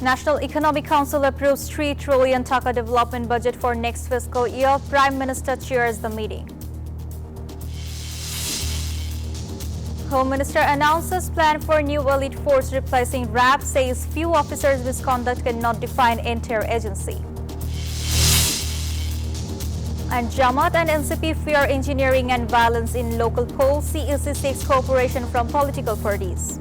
National Economic Council approves 3 trillion taka development budget for next fiscal year. Prime Minister chairs the meeting. Home Minister announces plan for new elite force replacing RAB, says few officers' misconduct cannot define entire agency. And Jamaat and NCP fear engineering and violence in local polls. CEC seeks cooperation from political parties.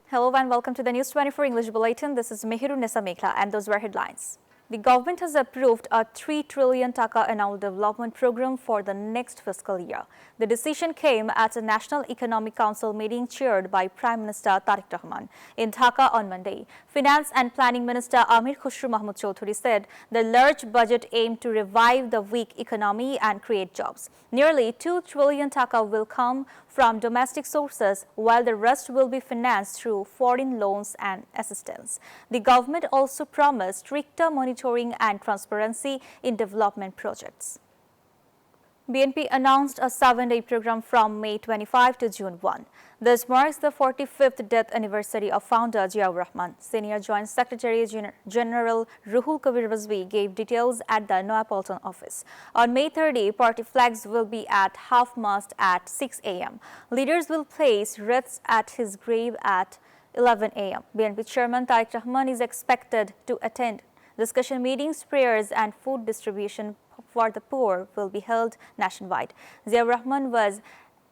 Hello and welcome to the News 24 English Bulletin. This is Mehiru Nessa Mekla and those were headlines. The government has approved a 3 trillion taka annual development program for the next fiscal year. The decision came at a National Economic Council meeting chaired by Prime Minister Tariq Rahman in Dhaka on Monday. Finance and Planning Minister Amir Khushru Mahmood Chowdhury said the large budget aimed to revive the weak economy and create jobs. Nearly 2 trillion taka will come from domestic sources, while the rest will be financed through foreign loans and assistance. The government also promised stricter monitoring and transparency in development projects. BNP announced a 7-day program from May 25 to June 1. This marks the 45th death anniversary of founder Ziaur Rahman. Senior Joint Secretary General Ruhul Kabir Rizvi gave details at the Noapolitan office. On May 30, party flags will be at half-mast at 6 a.m. Leaders will place wreaths at his grave at 11 a.m. BNP Chairman Tariq Rahman is expected to attend discussion meetings, prayers and food distribution for the poor will be held nationwide. Ziaur Rahman was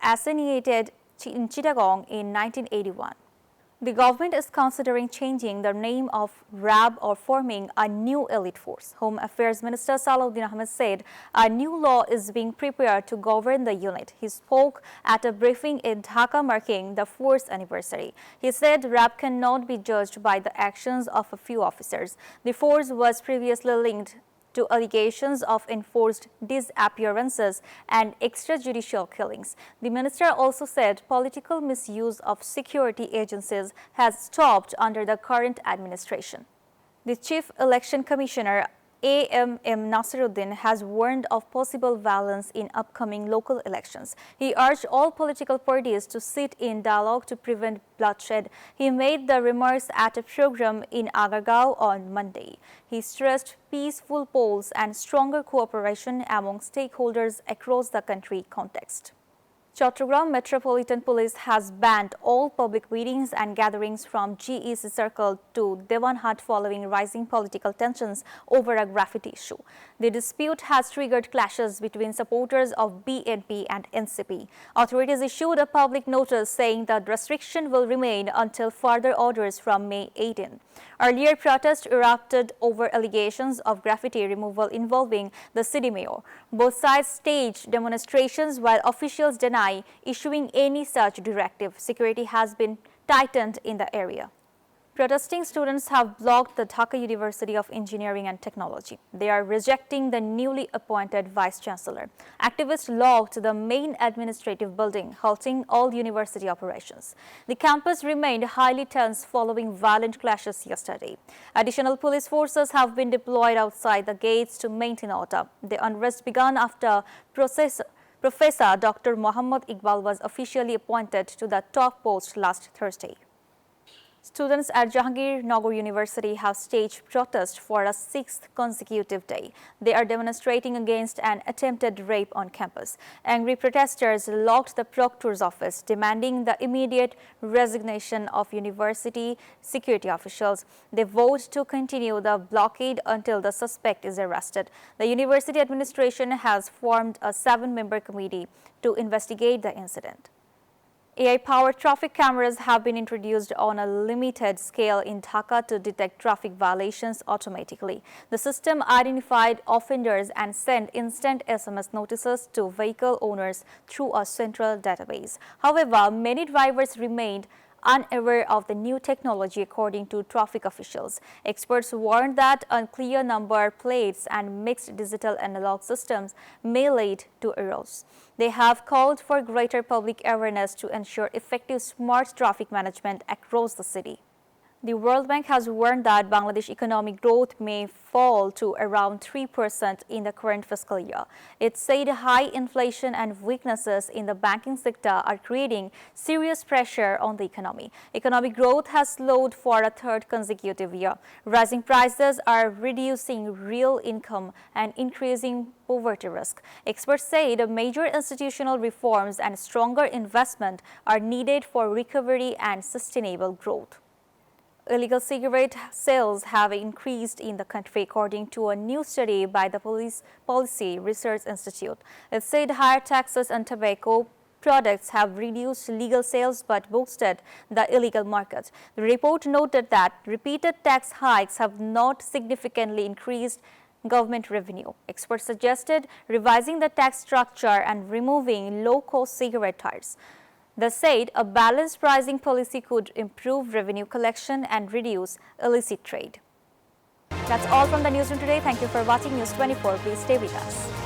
assassinated in Chittagong in 1981. The government is considering changing the name of RAB or forming a new elite force. Home Affairs Minister Salahuddin Ahmed said a new law is being prepared to govern the unit. He spoke at a briefing in Dhaka marking the 4th anniversary. He said RAB cannot be judged by the actions of a few officers. The force was previously linked to allegations of enforced disappearances and extrajudicial killings. The minister also said political misuse of security agencies has stopped under the current administration. The Chief Election Commissioner A.M.M. Nasiruddin has warned of possible violence in upcoming local elections. He urged all political parties to sit in dialogue to prevent bloodshed. He made the remarks at a program in Agargaon on Monday. He stressed peaceful polls and stronger cooperation among stakeholders across the country context. Chattogram Metropolitan Police has banned all public meetings and gatherings from GEC Circle to Devanhat following rising political tensions over a graffiti issue. The dispute has triggered clashes between supporters of BNP and NCP. Authorities issued a public notice saying that restriction will remain until further orders from May 18. Earlier, protests erupted over allegations of graffiti removal involving the city mayor. Both sides staged demonstrations while officials deny issuing any such directive. Security has been tightened in the area. Protesting students have blocked the Dhaka University of Engineering and Technology. They are rejecting the newly appointed vice-chancellor. Activists locked the main administrative building, halting all university operations. The campus remained highly tense following violent clashes yesterday. Additional police forces have been deployed outside the gates to maintain order. The unrest began after Professor Dr. Muhammad Iqbal was officially appointed to the top post last Thursday. Students at Jahangirnagar University have staged protest for a 6th consecutive day. They are demonstrating against an attempted rape on campus. Angry protesters locked the proctor's office, demanding the immediate resignation of university security officials. They vowed to continue the blockade until the suspect is arrested. The university administration has formed a 7-member committee to investigate the incident. AI-powered traffic cameras have been introduced on a limited scale in Dhaka to detect traffic violations automatically. The system identified offenders and sent instant SMS notices to vehicle owners through a central database. However, many drivers remained unaware of the new technology, according to traffic officials. Experts warned that unclear number plates and mixed digital analog systems may lead to errors. They have called for greater public awareness to ensure effective smart traffic management across the city. The World Bank has warned that Bangladesh economic growth may fall to around 3% in the current fiscal year. It said high inflation and weaknesses in the banking sector are creating serious pressure on the economy. Economic growth has slowed for a third consecutive year. Rising prices are reducing real income and increasing poverty risk. Experts say the major institutional reforms and stronger investment are needed for recovery and sustainable growth. Illegal cigarette sales have increased in the country, according to a new study by the Policy Research Institute. It said higher taxes on tobacco products have reduced legal sales but boosted the illegal market. The report noted that repeated tax hikes have not significantly increased government revenue. Experts suggested revising the tax structure and removing low-cost cigarette tyres. They said a balanced pricing policy could improve revenue collection and reduce illicit trade. That's all from the newsroom today. Thank you for watching News 24. Please stay with us.